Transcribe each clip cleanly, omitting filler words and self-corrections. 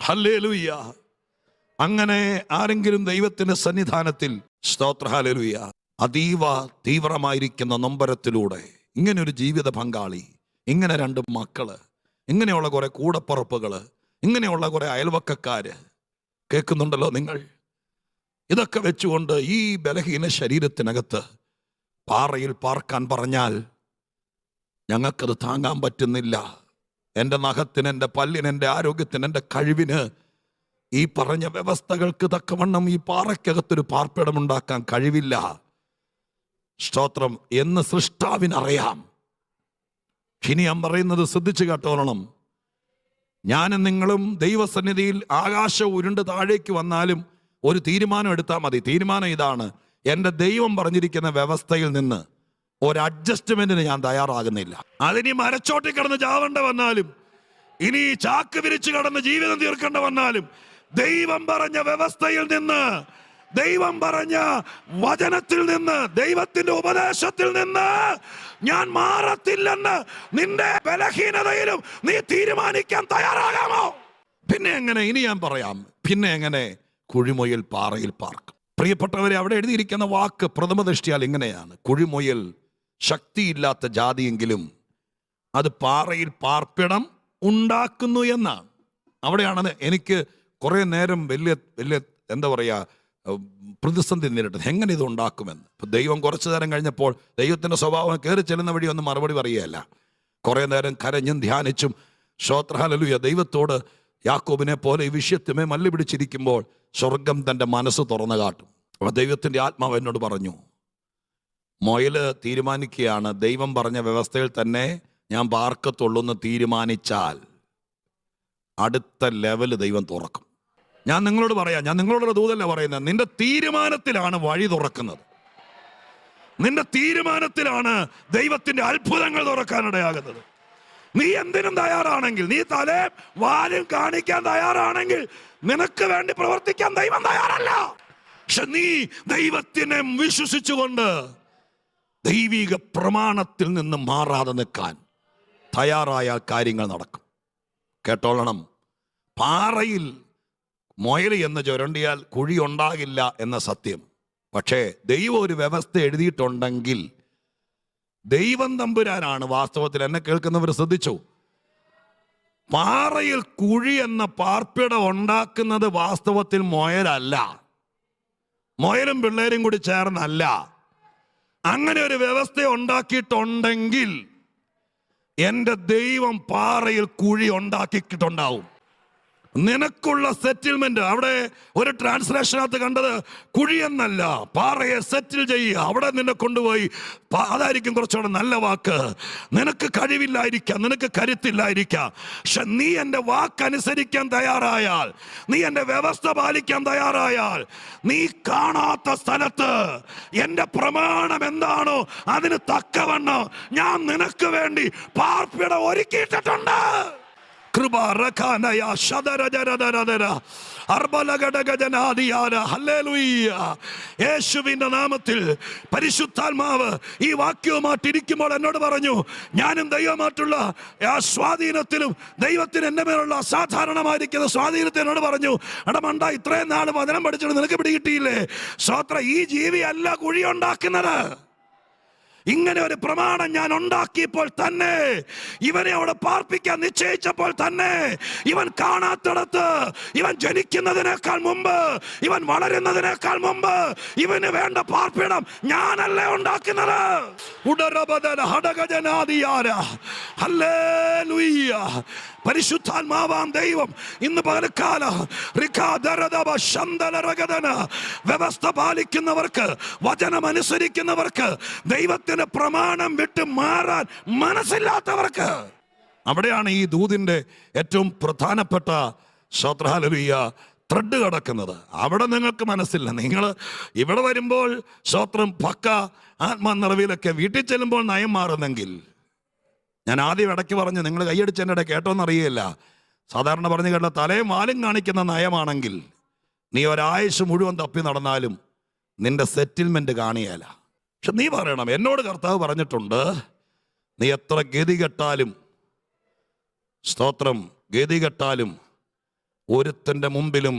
Hallelujah. അങ്ങനെ ആരെങ്കിലും ദൈവത്തിന്റെ സന്നിധാനത്തിൽ സ്തോത്ര ഹല്ലേലൂയ അതീവ തീവ്രമായിരിക്കുന്ന നൊമ്പരത്തിലൂടെ ഇങ്ങനൊരു ജീവിത പങ്കാളി, ഇങ്ങനെ രണ്ട് മക്കള്, ഇങ്ങനെയുള്ള കുറെ കൂടപ്പുറപ്പുകള്, ഇങ്ങനെയുള്ള കുറെ അയൽവക്കക്കാര് കേൾക്കുന്നുണ്ടല്ലോ നിങ്ങൾ. ഇതൊക്കെ വെച്ചുകൊണ്ട് ഈ ബലഹീന ശരീരത്തിനകത്ത് പാറയിൽ പാർക്കാൻ പറഞ്ഞാൽ ഞങ്ങൾക്കത് താങ്ങാൻ പറ്റുന്നില്ല. എൻ്റെ നഖത്തിന്, എൻ്റെ പല്ലിന്, എൻ്റെ ആരോഗ്യത്തിന്, എൻ്റെ കഴിവിന് ഈ പറഞ്ഞ വ്യവസ്ഥകൾക്ക് തക്കവണ്ണം ഈ പാറയ്ക്കകത്തൊരു പാർപ്പിടമുണ്ടാക്കാൻ കഴിവില്ല. സ്തോത്രം എന്ന് സൃഷ്ടാവിനറിയാം. ഇനി ഞാൻ പറയുന്നത് ശ്രദ്ധിച്ചു കേട്ടോളണം. ഞാനും നിങ്ങളും ദൈവസന്നിധിയിൽ ആകാശം ഉരുണ്ട് താഴേക്ക് വന്നാലും ഒരു തീരുമാനം എടുത്താൽ മതി. തീരുമാനം ഇതാണ്: എൻ്റെ ദൈവം പറഞ്ഞിരിക്കുന്ന വ്യവസ്ഥയിൽ നിന്ന് ഒരു അഡ്ജസ്റ്റ്മെന്റിന് ഞാൻ തയ്യാറാകുന്നില്ല. അതിനി മരച്ചോട്ടി കിടന്ന് ചാവേണ്ട വന്നാലും, ഇനി ചാക്ക് വിരിച്ചു കിടന്ന് ജീവിതം തീർക്കേണ്ട വന്നാലും, ദൈവം പറഞ്ഞ വ്യവസ്ഥയിൽ നിന്ന്, ദൈവം പറഞ്ഞ വചനത്തിൽ നിന്ന്, ദൈവത്തിന്റെ ഉപദേശത്തിൽ നിന്ന് ഞാൻ മാറത്തില്ലെന്ന് നിന്റെ ബലഹീനതയിലും നീ തീരുമാനിക്കാൻ തയ്യാറാകാമോ? പിന്നെ എങ്ങനെ? ഇനി ഞാൻ പറയാം. പിന്നെ എങ്ങനെ കുഴിമുയൽ പാറയിൽ പാർക്കും? പ്രിയപ്പെട്ടവരെ, അവിടെ എഴുതിയിരിക്കുന്ന വാക്ക് പ്രഥമ ദൃഷ്ടിയാൽ ഇങ്ങനെയാണ്: കുഴിമുയൽ ശക്തിയില്ലാത്ത ജാതിയെങ്കിലും അത് പാറയിൽ പാർപ്പിടം ഉണ്ടാക്കുന്നു എന്നാണ്. അവിടെയാണ് എനിക്ക് കുറെ നേരം വലിയ എന്താ പറയാ പ്രതിസന്ധി നേരിട്ടത്, എങ്ങനെ ഇത് ഉണ്ടാക്കുമെന്ന്. ഇപ്പൊ ദൈവം കുറച്ചു നേരം കഴിഞ്ഞപ്പോൾ ദൈവത്തിന്റെ സ്വഭാവം കയറി ചെല്ലുന്ന വഴി ഒന്നും മറുപടി പറയുകയല്ല. കുറെ നേരം കരഞ്ഞും ധ്യാനിച്ചും സ്തോത്ര ഹല്ലേലൂയ ദൈവത്തോട് യാക്കോബിനെ പോലെ ഈ വിഷയത്തിമേ മല്ല് പിടിച്ചിരിക്കുമ്പോൾ സ്വർഗം തൻ്റെ മനസ്സ് തുറന്നു കാട്ടും. അപ്പൊ ദൈവത്തിന്റെ ആത്മാവ് എന്നോട് പറഞ്ഞു, മൊയല് തീരുമാനിക്കുകയാണ്, ദൈവം പറഞ്ഞ വ്യവസ്ഥയിൽ തന്നെ ഞാൻ പാർക്കത്തുള്ളൂ എന്ന് തീരുമാനിച്ചാൽ അടുത്ത ലെവല് ദൈവം തുറക്കും. ഞാൻ നിങ്ങളോട് പറയാം, ഞാൻ നിങ്ങളോടൊരു ദൂതല്ല പറയുന്നത്, നിന്റെ തീരുമാനത്തിലാണ് വഴി തുറക്കുന്നത്. നിന്റെ തീരുമാനത്തിലാണ് ദൈവത്തിന്റെ അത്ഭുതങ്ങൾ തുറക്കാനിടയാകുന്നത്. നീ എന്തിനും തയ്യാറാണെങ്കിൽ, നീ തലയും വാലും കാണിക്കാൻ തയ്യാറാണെങ്കിൽ നിനക്ക് വേണ്ടി പ്രവർത്തിക്കാൻ ദൈവം തയ്യാറല്ല. പക്ഷെ നീ ദൈവത്തിനെ വിശ്വസിച്ചുകൊണ്ട് ദൈവിക പ്രമാണത്തിൽ നിന്ന് മാറാതെ നിൽക്കാൻ തയ്യാറായ കാര്യങ്ങൾ നടക്കും. കേട്ടോളണം, പാറയിൽ മൊയൽ എന്ന് ചുരണ്ടിയാൽ കുഴി ഉണ്ടാകില്ല എന്ന സത്യം. പക്ഷേ ദൈവം ഒരു വ്യവസ്ഥ എഴുതിയിട്ടുണ്ടെങ്കിൽ ദൈവം തമ്പുരാനാണ് വാസ്തവത്തിൽ. എന്നെ കേൾക്കുന്നവർ ശ്രദ്ധിച്ചു, പാറയിൽ കുഴി എന്ന പാർപ്പിടം ഉണ്ടാക്കുന്നത് വാസ്തവത്തിൽ മൊയലല്ല, മൊയലും പിള്ളേരും കൂടി ചേർന്നല്ല. അങ്ങനെ ഒരു വ്യവസ്ഥ ഉണ്ടാക്കിയിട്ടുണ്ടെങ്കിൽ എൻ്റെ ദൈവം പാറയിൽ കുഴി ഉണ്ടാക്കിയിട്ടുണ്ടാവും. നിനക്കുള്ള സെറ്റിൽമെന്റ് അവിടെ ഒരു ട്രാൻസ്ലേഷനകത്ത് കണ്ടത് കുഴി എന്നല്ല, പാറയെ സെറ്റിൽ ചെയ്യുക. അവിടെ നിന്നെ കൊണ്ടുപോയി, അതായിരിക്കും കുറച്ചുകൂടെ നല്ല വാക്ക്. നിനക്ക് കഴിവില്ലായിരിക്കാം, നിനക്ക് കരുത്തില്ലായിരിക്കാം, പക്ഷെ നീ എൻ്റെ വാക്കനുസരിക്കാൻ തയ്യാറായാൽ, നീ എൻ്റെ വ്യവസ്ഥ പാലിക്കാൻ തയ്യാറായാൽ, നീ കാണാത്ത സ്ഥലത്ത് എൻ്റെ പ്രമാണം എന്താണോ അതിന് തക്കവണ്ണം ഞാൻ നിനക്ക് വേണ്ടി പാർപ്പിടം ഒരുക്കിയിട്ടുണ്ട്. യേശുവിന്റെ നാമത്തിൽ പരിശുദ്ധാത്മാവ് ഈ വാക്യവുമായിട്ടിരിക്കുമ്പോൾ എന്നോട് പറഞ്ഞു, ഞാനും ദൈവമായിട്ടുള്ള ആ സ്വാധീനത്തിലും ദൈവത്തിന് എന്റെ മേലുള്ള അസാധാരണമായിരിക്കുന്ന സ്വാധീനത്തിൽ എന്നോട് പറഞ്ഞു, എടമണ്ട, ഇത്രയും നാൾ വചനം പഠിച്ചിട്ട് നിനക്ക് പിടികിട്ടിയില്ലേ? സ്വത്ര ഈ ജീവി അല്ല കുഴി ഉണ്ടാക്കുന്നത്. ഇങ്ങനെ ഒരു പ്രമാണം ഞാൻ ഉണ്ടാക്കിയപ്പോൾ തന്നെ, ഇവനെ അവിടെ പാർപ്പിക്കാൻ നിശ്ചയിച്ചപ്പോൾ തന്നെ, ഇവൻ കാണാത്തിടത്ത്, ഇവൻ ജനിക്കുന്നതിനേക്കാൾ മുമ്പ്, ഇവൻ വളരുന്നതിനേക്കാൾ മുമ്പ് ഇവന് വേണ്ട പാർപ്പിടം ഞാനല്ലേ ഉണ്ടാക്കുന്നത്. പരിശുദ്ധാത്മാവാം ദൈവം ഇന്ന് പകൽക്കാല വ്യവസ്ഥ പാലിക്കുന്നവർക്ക്, വചനം അനുസരിക്കുന്നവർക്ക്, ദൈവത്തിന്റെ പ്രമാണം വിട്ട് മാറാൻ മനസ്സില്ലാത്തവർക്ക്, അവിടെയാണ് ഈ ദൂതിന്റെ ഏറ്റവും പ്രധാനപ്പെട്ട ഹല്ലേലൂയ ത്രെഡ് കിടക്കുന്നത്. അവിടെ നിങ്ങൾക്ക് മനസ്സില്ല. നിങ്ങൾ ഇവിടെ വരുമ്പോൾ സ്തോത്രം പക്ക ആത്മനിറവിലൊക്കെ, വീട്ടിൽ ചെല്ലുമ്പോൾ നയം മാറുന്നെങ്കിൽ, ഞാൻ ആദ്യം ഇടയ്ക്ക് പറഞ്ഞു, നിങ്ങൾ കൈയടിച്ചെൻ്റെ ഇടയിൽ കേട്ടോന്നറിയില്ല, സാധാരണ പറഞ്ഞു കേട്ട തലയും വാലും കാണിക്കുന്ന നയമാണെങ്കിൽ നീ ഒരാഴ്ച മുഴുവൻ തപ്പി നടന്നാലും നിന്റെ സെറ്റിൽമെന്റ് കാണിയല്ല. പക്ഷെ നീ പറയണം, എന്നോട് കർത്താവ് പറഞ്ഞിട്ടുണ്ട്, നീ എത്ര ഗതികെട്ടാലും, സ്തോത്രം, ഗതികെട്ടാലും ഒരുത്തൻ്റെ മുമ്പിലും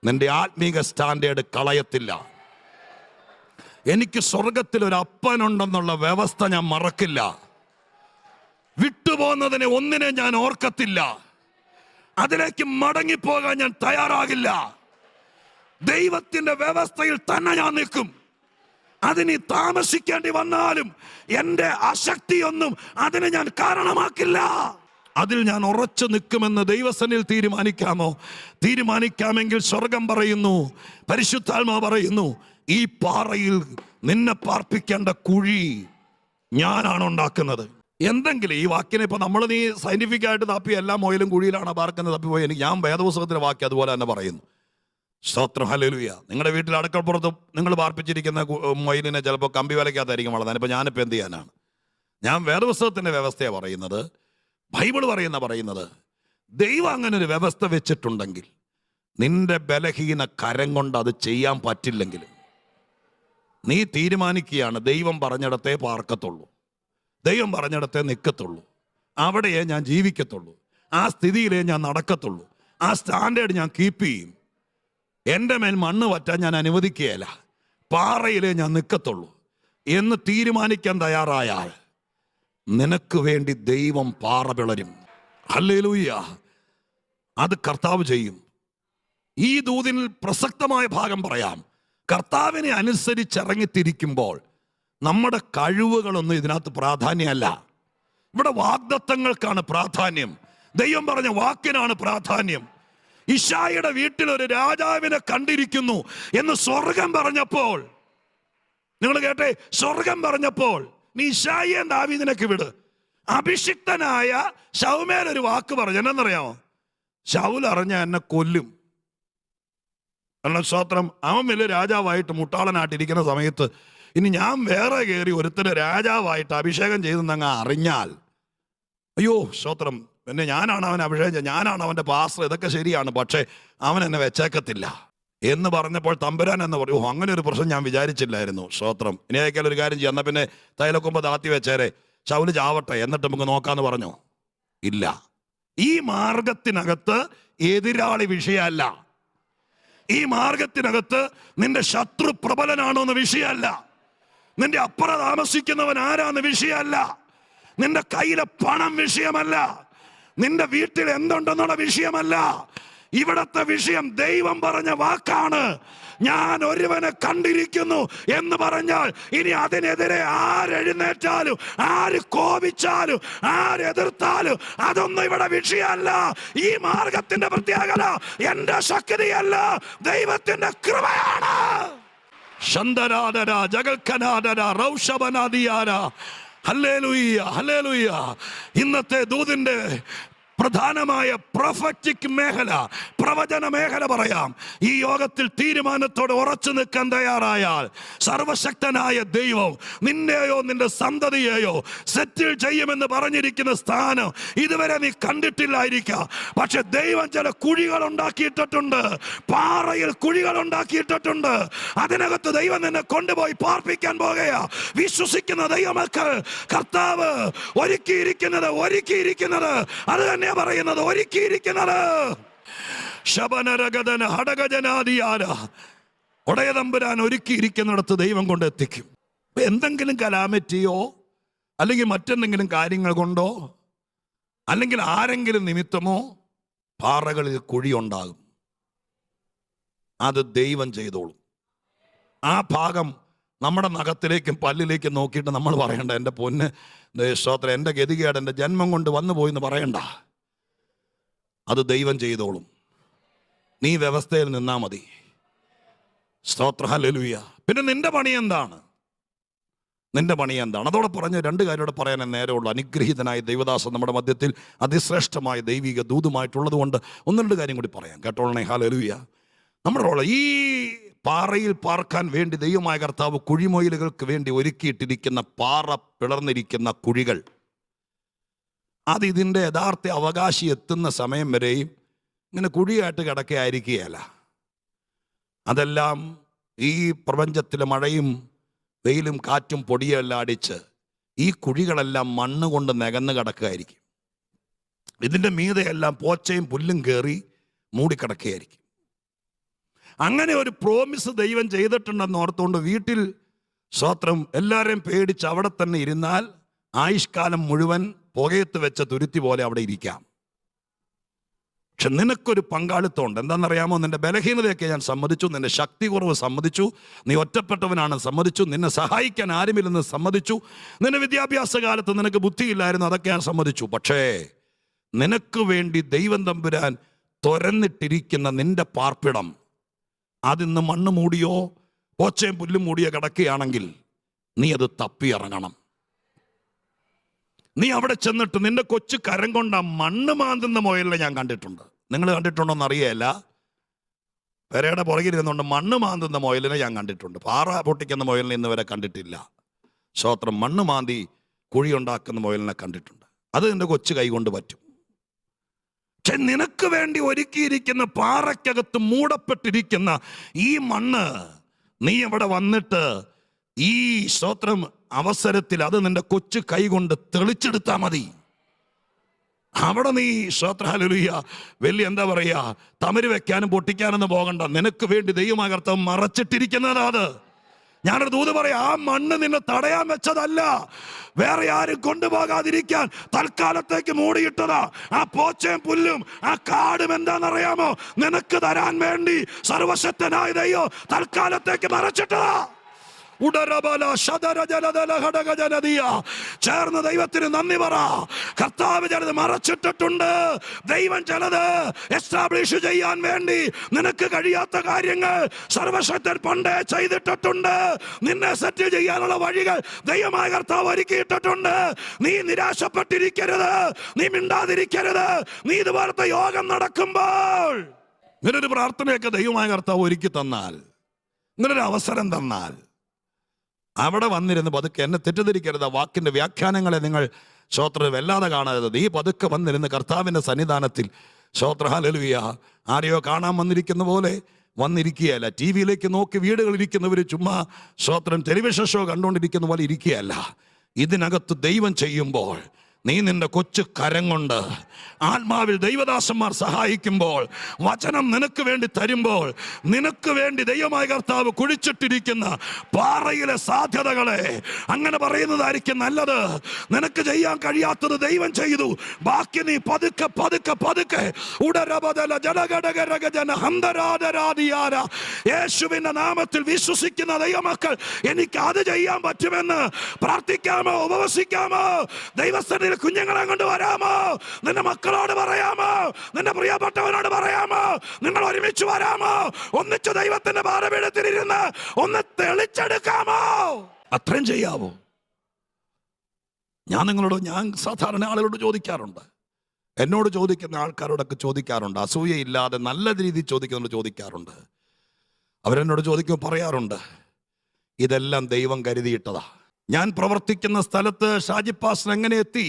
നിന്റെ ആത്മീക സ്റ്റാൻഡേർഡ് കളയത്തില്ല. എനിക്ക് സ്വർഗത്തിൽ ഒരു അപ്പനുണ്ടെന്നുള്ള വ്യവസ്ഥ ഞാൻ മറക്കില്ല. വിട്ടുപോകുന്നതിനെ ഒന്നിനെ ഞാൻ ഓർക്കത്തില്ല. അതിലേക്ക് മടങ്ങിപ്പോകാൻ ഞാൻ തയ്യാറാകില്ല. ദൈവത്തിന്റെ വ്യവസ്ഥയിൽ തന്നെ ഞാൻ നിൽക്കും. അതിന് താമസിക്കേണ്ടി വന്നാലും എൻ്റെ അശക്തിയൊന്നും അതിന് ഞാൻ കാരണമാക്കില്ല. അതിൽ ഞാൻ ഉറച്ചു നിൽക്കുമെന്ന് ദൈവസന്നിധിയിൽ തീരുമാനിക്കാമോ? തീരുമാനിക്കാമെങ്കിൽ സ്വർഗം പറയുന്നു, പരിശുദ്ധാത്മാവ് പറയുന്നു, ഈ പാറയിൽ നിന്നെ പാർപ്പിക്കേണ്ട കുഴി ഞാനാണ് ഉണ്ടാക്കുന്നത്. എന്തെങ്കിലും ഈ വാക്കിനെ ഇപ്പൊ നമ്മൾ നീ സയന്റിഫിക് ആയിട്ട് തപ്പി എല്ലാം മൊയിലും കുഴിയിലാണ് പാർക്കുന്നത് തപ്പിപ്പോയി. എനിക്ക് ഞാൻ വേദപുസ്തകത്തിലെ വാക്യം അതുപോലെ തന്നെ പറയുന്നു. സ്തോത്രം, ഹല്ലേലൂയ. നിങ്ങളുടെ വീട്ടിൽ അടുക്കളപ്പുറത്ത് നിങ്ങൾ പാർപ്പിച്ചിരിക്കുന്ന മൊയിലിനെ ചിലപ്പോൾ കമ്പി വിലയ്ക്കകത്തായിരിക്കും വളർത്താൻ. ഇപ്പം ഞാനിപ്പോൾ എന്ത് ചെയ്യാനാണ്? ഞാൻ വേദപുസ്തകത്തിൻ്റെ വ്യവസ്ഥയാണ് പറയുന്നത്, ബൈബിൾ പറയുന്നത്. ദൈവം അങ്ങനെ ഒരു വ്യവസ്ഥ വെച്ചിട്ടുണ്ടെങ്കിൽ നിന്റെ ബലഹീന കരം കൊണ്ട് അത് ചെയ്യാൻ പറ്റില്ലെങ്കിലും നീ തീരുമാനിക്കുകയാണ്, ദൈവം പറഞ്ഞിടത്തേ പാർക്കത്തുള്ളൂ, ദൈവം പറഞ്ഞിടത്തേ നിൽക്കത്തുള്ളൂ, അവിടെയേ ഞാൻ ജീവിക്കത്തുള്ളൂ, ആ സ്ഥിതിയിലേ ഞാൻ നടക്കത്തുള്ളൂ, ആ സ്റ്റാൻഡേർഡ് ഞാൻ കീപ്പ് ചെയ്യും, എൻ്റെ മേൽ മണ്ണ് പറ്റാൻ ഞാൻ അനുവദിക്കുകയില്ല, പാറയിലേ ഞാൻ നിൽക്കത്തുള്ളൂ എന്ന് തീരുമാനിക്കാൻ തയ്യാറായാൽ നിനക്ക് വേണ്ടി ദൈവം പാറ പിളരും. ഹല്ലേലൂയ. അത് കർത്താവ് ചെയ്യും. ഈ ദൂതിൽ പ്രസക്തമായ ഭാഗം പറയാം. കർത്താവിനെ അനുസരിച്ചിറങ്ങിത്തിരിക്കുമ്പോൾ നമ്മുടെ കഴിവുകളൊന്നും ഇതിനകത്ത് പ്രാധാന്യമല്ല. ഇവിടെ വാഗ്ദത്തങ്ങൾക്കാണ് പ്രാധാന്യം. ദൈവം പറഞ്ഞ വാക്കിനാണ് പ്രാധാന്യം. ഇശായിയുടെ വീട്ടിൽ ഒരു രാജാവിനെ കണ്ടിരിക്കുന്നു എന്ന് സ്വർഗം പറഞ്ഞപ്പോൾ, നിങ്ങൾ കേട്ടെ, സ്വർഗം പറഞ്ഞപ്പോൾ നീ ഇശായിയെ ദാവീദിനൊക്കെ വിട്. അഭിഷിക്തനായ ശൗമേൽ ഒരു വാക്ക് പറഞ്ഞു. എന്നറിയാമോ? ശൗൽ അറിഞ്ഞ എന്നെ കൊല്ലും. കാരണം സ്തോത്രം, അവൻ വലിയ രാജാവായിട്ട് മുട്ടാളനായിട്ടിരിക്കുന്ന സമയത്ത് ഇനി ഞാൻ വേറെ കയറി ഒരുത്തരെ രാജാവായിട്ട് അഭിഷേകം ചെയ്തെന്നങ്ങ് അറിഞ്ഞാൽ, അയ്യോ സ്തോത്രം, പിന്നെ ഞാനാണ് അവൻ അഭിഷേകം ചെയ്ത്, ഞാനാണ് അവൻ്റെ പാസ്റ്റർ, ഇതൊക്കെ ശരിയാണ്, പക്ഷേ അവൻ എന്നെ വെച്ചേക്കത്തില്ല എന്ന് പറഞ്ഞപ്പോൾ തമ്പുരാൻ എന്ന് പറയൂ, അങ്ങനെ ഒരു പ്രശ്നം ഞാൻ വിചാരിച്ചില്ലായിരുന്നു. സ്തോത്രം. ഇനി അയക്കാൽ ഒരു കാര്യം ചെയ്യാം, എന്നാൽ പിന്നെ തൈലക്കൊമ്പ് താത്തി വെച്ചേരെ, ശൗല് ചാവട്ടെ, എന്നിട്ട് നമുക്ക് നോക്കാന്ന് പറഞ്ഞോ? ഇല്ല. ഈ മാർഗത്തിനകത്ത് എതിരാളി വിഷയമല്ല. ഈ മാർഗത്തിനകത്ത് നിന്റെ ശത്രു പ്രബലനാണോ എന്ന് വിഷയമല്ല. നിന്റെ അപ്പുറം താമസിക്കുന്നവൻ ആരാന്ന് വിഷയമല്ല. നിന്റെ കയ്യിലെ പണം വിഷയമല്ല. നിന്റെ വീട്ടിൽ എന്തുണ്ടെന്നുള്ള വിഷയമല്ല. ഇവിടത്തെ വിഷയം ദൈവം പറഞ്ഞ വാക്കാണ്. ഞാൻ ഒരുവനെ കണ്ടിരിക്കുന്നു എന്ന് പറഞ്ഞാൽ ഇനി അതിനെതിരെ ആരെഴുന്നേറ്റാലും, ആര് കോപിച്ചാലും, ആരെതിർത്താലും അതൊന്നും ഇവിടെ വിഷയമല്ല. ഈ മാർഗത്തിന്റെ പ്രത്യേകത എന്റെ ശക്തിയല്ല, ദൈവത്തിന്റെ കൃപയാണ്. ശന്തനാദര ജഗൽക്കനാദര റൗഷബനാദിയാര. Hallelujah, hallelujah. ഇന്നത്തെ ദൂതിന്റെ പ്രധാനമായ പ്രൊഫറ്റിക് മേഖല, പ്രവചന മേഖല പറയാം. ഈ യോഗത്തിൽ തീരുമാനത്തോടെ ഉറച്ചു നിൽക്കാൻ തയ്യാറായാൽ സർവശക്തനായ ദൈവം നിന്നെയോ നിന്റെ സന്തതിയെയോ സെറ്റിൽ ചെയ്യുമെന്ന് പറഞ്ഞിരിക്കുന്ന സ്ഥാനം ഇതുവരെ നീ കണ്ടിട്ടില്ലായിരിക്കാം. പക്ഷെ ദൈവം ചില കുഴികൾ ഉണ്ടാക്കിയിട്ടുണ്ട്, പാറയിൽ കുഴികൾ ഉണ്ടാക്കിയിട്ടുണ്ട്. അതിനകത്ത് ദൈവം നിന്നെ കൊണ്ടുപോയി പാർപ്പിക്കാൻ പോകുകയാ. വിശ്വസിക്കുന്ന ദൈവമക്കൾ, കർത്താവ് ഒരുക്കിയിരിക്കുന്നത് അത് തന്നെ പറയുന്നത്, ഒരുക്കിയിരിക്കുന്നത്. ശബനരഗദന ഹടഗജനാദിയാര. ഒടയതമ്പുരാൻ ഒരുക്കിയിരിക്കുന്നിടത്ത് ദൈവം കൊണ്ടെത്തിക്കും. എന്തെങ്കിലും കലാമറ്റിയോ അല്ലെങ്കിൽ മറ്റെന്തെങ്കിലും കാര്യങ്ങൾ കൊണ്ടോ അല്ലെങ്കിൽ ആരെങ്കിലും നിമിത്തമോ പാറകളിൽ കുഴിയുണ്ടാകും. അത് ദൈവം ചെയ്തോളും. ആ ഭാഗം നമ്മുടെ നഖത്തിലേക്കും പല്ലിലേക്കും നോക്കിയിട്ട് നമ്മൾ പറയണ്ട, എൻ്റെ പൊന്ന് സ്തോത്രം, എൻ്റെ ഗതികേട് എൻ്റെ ജന്മം കൊണ്ട് വന്നു പോയിന്ന് പറയണ്ട. അത് ദൈവം ചെയ്തോളും. നീ വ്യവസ്ഥയിൽ നിന്നാ മതി. സ്തോത്രം, ഹല്ലേലൂയ. പിന്നെ നിന്റെ പണി എന്താണ്? അതോടെ പറഞ്ഞ രണ്ട് കാര്യം പറയാൻ നേരമുള്ളൂ. അനുഗ്രഹീതനായ ദൈവദാസൻ നമ്മുടെ മധ്യത്തിൽ അതിശ്രേഷ്ഠമായ ദൈവിക ദൂതുമായിട്ടുള്ളത് കൊണ്ട് ഒന്ന് രണ്ട് കാര്യം കൂടി പറയാം. കേട്ടോളണേ. ഹല്ലേലൂയ. നമ്മുടെ റോള് ഈ പാറയിൽ പാർക്കാൻ വേണ്ടി ദൈവമായ കർത്താവ് കുഴിമൊയിലുകൾക്ക് വേണ്ടി ഒരുക്കിയിട്ടിരിക്കുന്ന പാറ പിളർന്നിരിക്കുന്ന കുഴികൾ, അത് ഇതിൻ്റെ യഥാർത്ഥ അവകാശി എത്തുന്ന സമയം വരെയും ഇങ്ങനെ കുഴിയായിട്ട് കിടക്കുകയായിരിക്കുകയല്ല. അതെല്ലാം ഈ പ്രപഞ്ചത്തിലെ മഴയും വെയിലും കാറ്റും പൊടിയെല്ലാം അടിച്ച് ഈ കുഴികളെല്ലാം മണ്ണ് കൊണ്ട് നികന്ന് കിടക്കുകയായിരിക്കും. ഇതിൻ്റെ മീതെയെല്ലാം പോച്ചയും പുല്ലും കയറി മൂടിക്കിടക്കുകയായിരിക്കും. അങ്ങനെ ഒരു പ്രോമിസ് ദൈവം ചെയ്തിട്ടുണ്ടെന്ന് ഓർത്തുകൊണ്ട് വീട്ടിൽ സ്തോത്രം എല്ലാവരെയും പേടിച്ച് അവിടെ തന്നെ ഇരുന്നാൽ ആയുഷ്കാലം മുഴുവൻ പുകയത്ത് വെച്ച തുരുത്തി പോലെ അവിടെ ഇരിക്കാം. പക്ഷെ നിനക്കൊരു പങ്കാളിത്തമുണ്ട്. എന്താണെന്നറിയാമോ? നിന്റെ ബലഹീനതയൊക്കെ ഞാൻ സമ്മതിച്ചു, നിന്റെ ശക്തി കുറവ് സമ്മതിച്ചു, നീ ഒറ്റപ്പെട്ടവനാണ് സമ്മതിച്ചു, നിന്നെ സഹായിക്കാൻ ആരുമില്ലെന്ന് സമ്മതിച്ചു, നിന്റെ വിദ്യാഭ്യാസ കാലത്ത് നിനക്ക് ബുദ്ധിയില്ലായിരുന്നു, അതൊക്കെ ഞാൻ സമ്മതിച്ചു. പക്ഷേ നിനക്ക് വേണ്ടി ദൈവം തമ്പുരാൻ തുറന്നിട്ടിരിക്കുന്ന നിന്റെ പാർപ്പിടം അതിന്ന് മണ്ണ് മൂടിയോ പോച്ചയും പുല്ലും മൂടിയോ കിടക്കുകയാണെങ്കിൽ നീ അത് തപ്പിയിറങ്ങണം. നീ അവിടെ ചെന്നിട്ട് നിന്റെ കൊച്ചു കരം കൊണ്ട മണ്ണ് മാന്തുന്ന മുയലിനെ ഞാൻ കണ്ടിട്ടുണ്ട്. നിങ്ങൾ കണ്ടിട്ടുണ്ടോന്ന് അറിയല്ല. പെരയുടെ പുറകിലിരുന്നുകൊണ്ട് മണ്ണ് മാന്തുന്ന മുയലിനെ ഞാൻ കണ്ടിട്ടുണ്ട്. പാറ പൊട്ടിക്കുന്ന മുയലിനെ ഇന്ന് വരെ കണ്ടിട്ടില്ല. സ്തോത്രം. മണ്ണ് മാന്തി കുഴിയുണ്ടാക്കുന്ന മുയലിനെ കണ്ടിട്ടുണ്ട്. അത് നിന്റെ കൊച്ചു കൈകൊണ്ട് പറ്റും. പക്ഷെ നിനക്ക് വേണ്ടി ഒരുക്കിയിരിക്കുന്ന പാറയ്ക്കകത്ത് മൂടപ്പെട്ടിരിക്കുന്ന ഈ മണ്ണ് നീ ഇവിടെ വന്നിട്ട് ഈ സ്തോത്രം അവസരത്തിൽ അത് നിന്റെ കൊച്ചു കൈ കൊണ്ട് തെളിച്ചെടുത്താ മതി. അവിടെ നീ സ്തോത്ര ഹല്ലേലൂയ വലിയ എന്താ പറയാ തമര് വെക്കാനും പൊട്ടിക്കാനൊന്നും പോകണ്ട. നിനക്ക് വേണ്ടി ദൈവമായ കർത്താവ് മറച്ചിട്ടിരിക്കുന്നതാ അത്. ഞാനൊരു ദൂത് പറയാം, ആ മണ്ണ് നിന്നെ തടയാൻ വെച്ചതല്ല, വേറെ ആരും കൊണ്ടുപോകാതിരിക്കാൻ തൽക്കാലത്തേക്ക് മൂടിയിട്ടതാ. ആ പോച്ചയും പുല്ലും ആ കാടും എന്താണെന്നറിയാമോ? നിനക്ക് തരാൻ വേണ്ടി സർവശക്തനായ ദൈവം തൽക്കാലത്തേക്ക് മറച്ചിട്ടതാ. ചേർന്ന് ദൈവത്തിന് നന്ദി പറ. കർത്താവ് ചിലത് മറച്ചിട്ടിട്ടുണ്ട്. ദൈവം ചിലത് എസ്റ്റാബ്ലിഷ് ചെയ്യാൻ വേണ്ടി നിനക്ക് കഴിയാത്ത കാര്യങ്ങൾ സർവശക്തൻ പണ്ടേ ചെയ്തിട്ടുണ്ട്. നിന്നെ സെറ്റ് ചെയ്യാനുള്ള വഴികൾ ദൈവമായ കർത്താവ് ഒരുക്കിയിട്ടുണ്ട്. നീ നിരാശപ്പെട്ടിരിക്കരുത്, നീ മിണ്ടാതിരിക്കരുത്. നീ ഇതുപോലത്തെ യോഗം നടക്കുമ്പോൾ ഇങ്ങനൊരു പ്രാർത്ഥനയൊക്കെ ദൈവമായ കർത്താവ് ഒരുക്കി തന്നാൽ, ഇങ്ങനൊരു അവസരം തന്നാൽ അവിടെ വന്നിരുന്ന് പതുക്കെ, എന്നെ തെറ്റിദ്ധരിക്കരുത്, ആ വാക്കിൻ്റെ വ്യാഖ്യാനങ്ങളെ നിങ്ങൾ സ്തോത്രം വല്ലാതെ കാണരുത്. നീ പതുക്കെ വന്നിരുന്ന് കർത്താവിൻ്റെ സന്നിധാനത്തിൽ സ്തോത്ര ഹല്ലേലൂയ ആരെയോ കാണാൻ വന്നിരിക്കുന്ന പോലെ വന്നിരിക്കുകയല്ല. ടി വിയിലേക്ക് നോക്കി വീടുകളിരിക്കുന്നവർ ചുമ്മാ സ്തോത്രം ടെലിവിഷൻ ഷോ കണ്ടുകൊണ്ടിരിക്കുന്ന പോലെ ഇരിക്കുകയല്ല. ഇതിനകത്ത് ദൈവം ചെയ്യുമ്പോൾ നീ നിന്റെ കൊച്ചു കരം കൊണ്ട് ആത്മാവിൽ ദൈവദാസന്മാർ സഹായിക്കുമ്പോൾ, വചനം നിനക്ക് വേണ്ടി തരുമ്പോൾ, നിനക്ക് വേണ്ടി ദൈവമായ കർത്താവ് കുഴിച്ചിട്ടിരിക്കുന്ന പാറയിലെ സാധ്യതകളെ, അങ്ങനെ പറയുന്നതായിരിക്കും നല്ലത്. നിനക്ക് ചെയ്യാൻ കഴിയാത്തത് ദൈവം ചെയ്തു, ബാക്കി നീ പതുക്കെ പതുക്കെ പതുക്കെ യേശുവിന്റെ നാമത്തിൽ വിശ്വസിക്കുന്ന ദൈവമക്കൾ എനിക്ക് അത് ചെയ്യാൻ പറ്റുമെന്ന് പ്രാർത്ഥിക്കാമോ? ഉപവസിക്കാമോ? ദൈവസ്ഥ കുഞ്ഞുങ്ങളെ കൊണ്ട് വരാമോ? നിന്റെ മക്കളോട് പറയാമോ? നിന്റെ പ്രിയപ്പെട്ടവനോട് പറയാമോ? നിങ്ങൾ ഒരുമിച്ച് വരാമോ? ഒന്നിച്ച് ദൈവത്തിന്റെ പാദപീഠത്തിലിരുന്ന് ഒന്ന് തെളിച്ചെടുക്കാമോ? അത്രയും ചെയ്യാവോ? ഞാൻ സാധാരണ ആളുകളോട് ചോദിക്കാറുണ്ട്, എന്നോട് ചോദിക്കുന്ന ആൾക്കാരോടൊക്കെ ചോദിക്കാറുണ്ട്, അസൂയയില്ലാതെ നല്ല രീതിയിൽ ചോദിക്കുന്നവരോട് ചോദിക്കാറുണ്ട്. അവരെന്നോട് ചോദിക്കുമ്പോൾ പറയാറുണ്ട്, ഇതെല്ലാം ദൈവം കരുതിയിട്ടതാ. ഞാൻ പ്രവർത്തിക്കുന്ന സ്ഥലത്ത് ഷാജി പാസ്റ്റർ എങ്ങനെ എത്തി?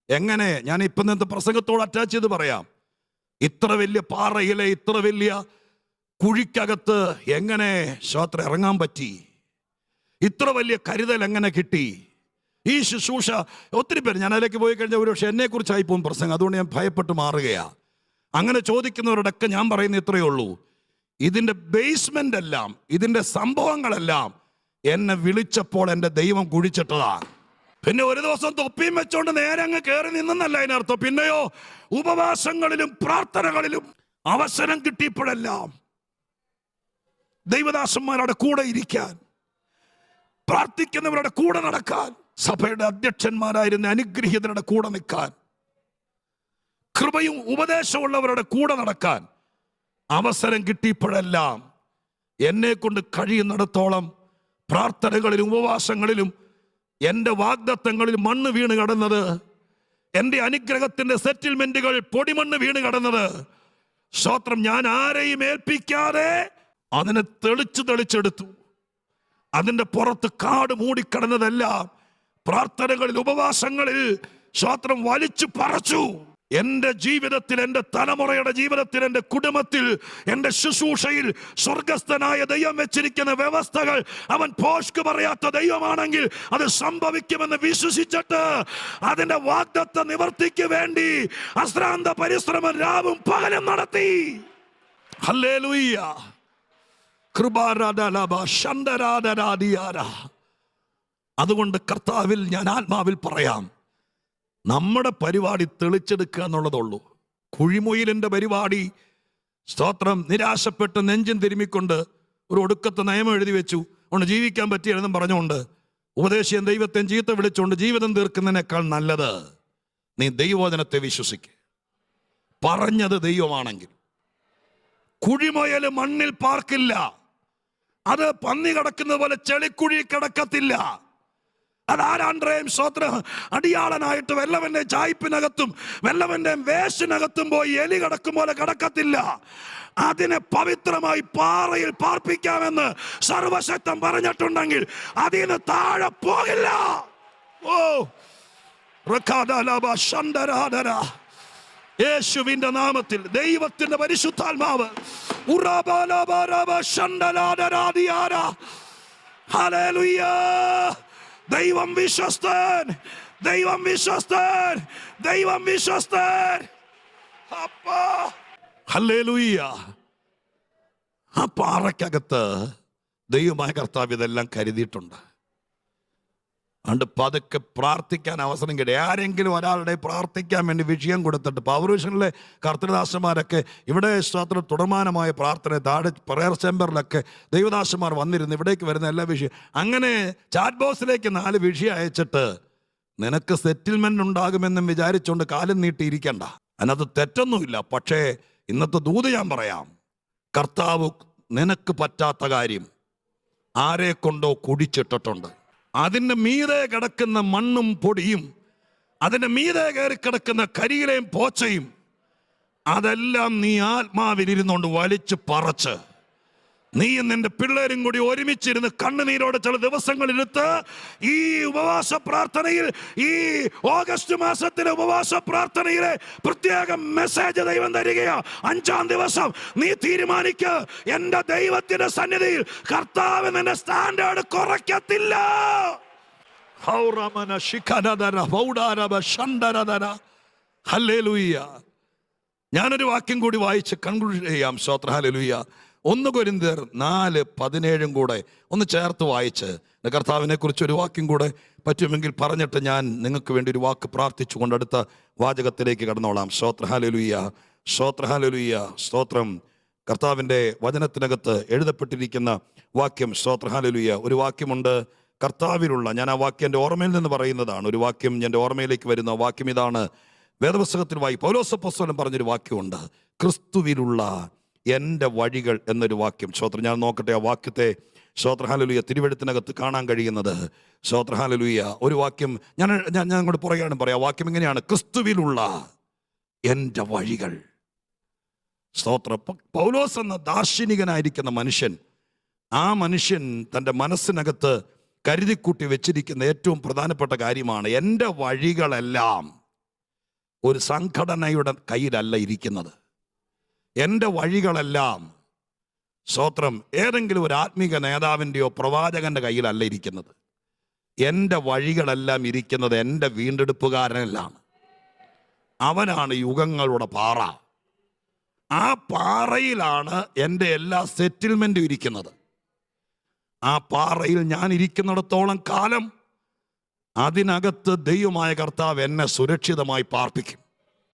എങ്ങനെ? ഞാൻ ഇപ്പം ഇന്നത്തെ പ്രസംഗത്തോട് അറ്റാച്ച് ചെയ്ത് പറയാം. ഇത്ര വലിയ പാറയിലെ ഇത്ര വലിയ കുഴിക്കകത്ത് എങ്ങനെ ശ്രോത്ര ഇറങ്ങാൻ പറ്റി? ഇത്ര വലിയ കരുതൽ എങ്ങനെ കിട്ടി? ഈ ശുശ്രൂഷ ഒത്തിരി പേര്, ഞാൻ അതിലേക്ക് പോയി കഴിഞ്ഞാൽ ഒരു പക്ഷെ എന്നെക്കുറിച്ചായി പോകും പ്രസംഗം, അതുകൊണ്ട് ഞാൻ ഭയപ്പെട്ട് മാറുകയാണ്. അങ്ങനെ ചോദിക്കുന്നവരോടൊക്കെ ഞാൻ പറയുന്ന ഇത്രയേ ഉള്ളൂ, ഇതിൻ്റെ ബേസ്മെൻ്റ് എല്ലാം, ഇതിൻ്റെ സംഭവങ്ങളെല്ലാം എന്നെ വിളിച്ചപ്പോൾ എൻ്റെ ദൈവം കുഴിച്ചിട്ടതാണ്. പിന്നെ ഒരു ദിവസം തൊപ്പിയും വെച്ചോണ്ട് നേരെ അങ്ങ് കയറി നിന്നല്ല അതിനർത്ഥം. പിന്നെയോ ഉപവാസങ്ങളിലും പ്രാർത്ഥനകളിലും അവസരം കിട്ടിയപ്പോഴെല്ലാം ദൈവദാസന്മാരുടെ കൂടെ ഇരിക്കാൻ, പ്രാർത്ഥിക്കുന്നവരുടെ കൂടെ നടക്കാൻ, സഭയുടെ അധ്യക്ഷന്മാരായിരുന്ന അനുഗ്രഹീതരുടെ കൂടെ നിൽക്കാൻ, കൃപയും ഉപദേശമുള്ളവരുടെ കൂടെ നടക്കാൻ അവസരം കിട്ടിയപ്പോഴെല്ലാം എന്നെ കൊണ്ട് കഴിയുന്നിടത്തോളം പ്രാർത്ഥനകളിലും ഉപവാസങ്ങളിലും എൻ്റെ വാഗ്ദത്തങ്ങളിൽ മണ്ണ് വീണ് കടന്നത്, എൻ്റെ അനുഗ്രഹത്തിൻ്റെ സെറ്റിൽമെന്റുകൾ പൊടിമണ്ണ് വീണ് കടന്നത്, സ്തോത്രം, ഞാൻ ആരെയും ഏൽപ്പിക്കാതെ അതിനെ തെളിച്ചെടുത്തു. അതിൻ്റെ പുറത്ത് കാട് മൂടിക്കിടന്നതെല്ലാം പ്രാർത്ഥനകളിൽ ഉപവാസങ്ങളിൽ സ്തോത്രം വലിച്ചു പറിച്ചു. എൻ്റെ ജീവിതത്തിൽ, എൻ്റെ തലമുറയുടെ ജീവിതത്തിൽ, എൻ്റെ കുടുംബത്തിൽ, എൻ്റെ ശുശ്രൂഷയിൽ സ്വർഗസ്ഥനായ ദൈവം വെച്ചിരിക്കുന്ന വ്യവസ്ഥകൾ അവൻ പോഷ്ക്ക് പറയാത്ത ദൈവമാണെങ്കിൽ അത് സംഭവിക്കുമെന്ന് വിശ്വസിച്ചിട്ട് അതിന്റെ വാഗ്ദത്ത നിവർത്തിക്ക് വേണ്ടി അശ്രാന്ത പരിശ്രമം രാവും പകലും നടത്തി. ഹല്ലേലൂയ. അതുകൊണ്ട് കർത്താവിൽ ഞാൻ ആത്മാവിൽ പറയാം, നമ്മുടെ പരിപാടി തെളിച്ചെടുക്കുക എന്നുള്ളതുള്ളൂ. കുഴിമുയിലിന്റെ പരിപാടി, സ്തോത്രം, നിരാശപ്പെട്ട് നെഞ്ചും തിരുമ്മിക്കൊണ്ട് ഒരു ഒടുക്കത്തെ നിയമം എഴുതി വെച്ചു കൊണ്ട് ജീവിക്കാൻ പറ്റിയെന്നും പറഞ്ഞുകൊണ്ട് ഉപദേശിയൻ ദൈവത്തെ ചീത്ത വിളിച്ചുകൊണ്ട് ജീവിതം തീർക്കുന്നതിനേക്കാൾ നല്ലത് നീ ദൈവവചനത്തെ വിശ്വസിക്കുക. പറഞ്ഞത് ദൈവമാണെങ്കിൽ. കുഴിമുയൽ മണ്ണിൽ പാർക്കില്ല, അത് പന്നി കിടക്കുന്നത് പോലെ ചെളിക്കുഴി കിടക്കത്തില്ല. അതാരാണ്ടേയും സ്വത്രം അടിയാളനായിട്ട് വെല്ലവന്റെ ചായ്പിനകത്തും വെല്ലവന്റെ വേഷിനകത്തും പോയി എലി കിടക്കും പോലെ കിടക്കത്തില്ല. അതിനെ പവിത്രമായി പാറയിൽ പാർപ്പിക്കാമെന്ന് സർവശക്തൻ പറഞ്ഞിട്ടുണ്ടെങ്കിൽ അതിന് താഴെ പോകില്ല. ഓ യേശുവിന്റെ നാമത്തിൽ ദൈവത്തിന്റെ പരിശുദ്ധാത്മാവ് ദൈവം വിശ്വസ്തൻ, ദൈവം വിശ്വസ്തൻ, ദൈവം വിശ്വസ്തൻ. ഹല്ലേലൂയ. ആ പാറയ്ക്കകത്ത് ദൈവമായ കർത്താവ് ഇതെല്ലാം കരുതിയിട്ടുണ്ട്. അതുകൊണ്ട് പതുക്കെ പ്രാർത്ഥിക്കാൻ അവസരം കിട്ടി. ആരെങ്കിലും ഒരാളുടെ പ്രാർത്ഥിക്കാൻ വേണ്ടി വിഷയം കൊടുത്തിട്ട് പൗരുഷനിലെ കർത്തൃദാസന്മാരൊക്കെ ഇവിടെ സ്തോത്രം തുടർമാനമായ പ്രാർത്ഥന താഴെ പ്രയർ ചേമ്പറിലൊക്കെ ദൈവദാസന്മാർ വന്നിരുന്നു. ഇവിടേക്ക് വരുന്ന എല്ലാ വിഷയം അങ്ങനെ ചാറ്റ് ബോക്സിലേക്ക് 4 വിഷയം അയച്ചിട്ട് നിനക്ക് സെറ്റിൽമെന്റ് ഉണ്ടാകുമെന്നും വിചാരിച്ചുകൊണ്ട് കാലം നീട്ടിയിരിക്കണ്ട. അതിനകത്ത് തെറ്റൊന്നുമില്ല. പക്ഷേ ഇന്നത്തെ ദൂത് ഞാൻ പറയാം, കർത്താവ് നിനക്ക് പറ്റാത്ത കാര്യം ആരെ കൊണ്ടോ കുടിച്ചിട്ടിട്ടുണ്ട്. അതിൻ്റെ മീതെ കിടക്കുന്ന മണ്ണും പൊടിയും അതിൻ്റെ മീതെ കയറി കിടക്കുന്ന കരിയിലെയും പോച്ചയും അതെല്ലാം നീ ആത്മാവിലിരുന്നുകൊണ്ട് വലിച്ചു പറച്ച് നീയും നിന്റെ പിള്ളേരും കൂടി ഒരുമിച്ചിരുന്ന് കണ്ണുനീരോടെ ചില ദിവസങ്ങളിലെടുത്ത് ഈ ഉപവാസ പ്രാർത്ഥനയിൽ, ഈ ഓഗസ്റ്റ് മാസത്തിലെ ഉപവാസ പ്രാർത്ഥനയിലെ പ്രത്യേക മെസ്സേജ് ദൈവം തരികയാ. 5-ാം ദിവസം നീ തീരുമാനിക്ക, എന്റെ ദൈവത്തിന്റെ സന്നിധിയിൽ കർത്താവ് നിന്റെ സ്റ്റാൻഡേർഡ് കുറയ്ക്കത്തില്ല. ഹല്ലേലൂയ. ഞാനൊരു വാക്യം കൂടി വായിച്ച് കൺക്ലൂഡ് ചെയ്യാം. സ്തോത്ര. ഹല്ലേലൂയ. 1 കൊരിന്ത്യർ 4:17 കൂടെ ഒന്ന് ചേർത്ത് വായിച്ച് കർത്താവിനെ കുറിച്ച് ഒരു വാക്യം കൂടെ പറ്റുമെങ്കിൽ പറഞ്ഞിട്ട് ഞാൻ നിങ്ങൾക്ക് വേണ്ടി ഒരു വാക്ക് പ്രാർത്ഥിച്ചുകൊണ്ട് അടുത്ത വാചകത്തിലേക്ക് കടന്നോളാം. സ്തോത്ര. ഹല്ലേലൂയ. സ്തോത്ര. ഹല്ലേലൂയ. സ്തോത്രം. കർത്താവിൻ്റെ വചനത്തിനകത്ത് എഴുതപ്പെട്ടിരിക്കുന്ന വാക്യം. സ്തോത്ര. ഹല്ലേലൂയ. ഒരു വാക്യമുണ്ട് കർത്താവിലുള്ള, ഞാൻ ആ വാക്യം എൻ്റെ ഓർമ്മയിൽ നിന്ന് പറയുന്നതാണ്. ഒരു വാക്യം എൻ്റെ ഓർമ്മയിലേക്ക് വരുന്ന വാക്യം ഇതാണ്. വേദപുസ്തകത്തിൽ പൗലോസ് അപ്പോസ്തലൻ പറഞ്ഞൊരു വാക്യമുണ്ട്, ക്രിസ്തുവിലുള്ള എൻ്റെ വഴികൾ എന്നൊരു വാക്യം. സ്തോത്രം. ഞാൻ നോക്കട്ടെ ആ വാക്യത്തെ. സ്തോത്ര. ഹല്ലേലൂയ. തിരുവെഴുത്തിനകത്ത് കാണാൻ കഴിയുന്നത്. സ്തോത്ര. ഹല്ലേലൂയ. ഒരു വാക്യം ഞാൻ അങ്ങോട്ട് പുറകെയാണ് പറയാം. വാക്യം ഇങ്ങനെയാണ്, ക്രിസ്തുവിലുള്ള എൻ്റെ വഴികൾ. സ്തോത്ര. പൗലോസ് എന്ന ദാർശനികനായിരിക്കുന്ന മനുഷ്യൻ, ആ മനുഷ്യൻ തൻ്റെ മനസ്സിനകത്ത് കരുതിക്കൂട്ടി വെച്ചിരിക്കുന്ന ഏറ്റവും പ്രധാനപ്പെട്ട കാര്യമാണ്, എൻ്റെ വഴികളെല്ലാം ഒരു സംഘടനയുടെ കയ്യിലല്ല ഇരിക്കുന്നത്. എൻ്റെ വഴികളെല്ലാം സ്തോത്രം ഏതെങ്കിലും ഒരു ആത്മീക നേതാവിൻ്റെയോ പ്രവാചകന്റെ കയ്യിലല്ല ഇരിക്കുന്നത്. എൻ്റെ വഴികളെല്ലാം ഇരിക്കുന്നത് എൻ്റെ വീണ്ടെടുപ്പുകാരനിലാണ്. അവനാണ് യുഗങ്ങളുടെ പാറ. ആ പാറയിലാണ് എൻ്റെ എല്ലാ സെറ്റിൽമെൻറ്റും ഇരിക്കുന്നത്. ആ പാറയിൽ ഞാൻ ഇരിക്കുന്നിടത്തോളം കാലം അതിനകത്ത് ദൈവമായ കർത്താവ് എന്നെ സുരക്ഷിതമായി പാർപ്പിക്കും.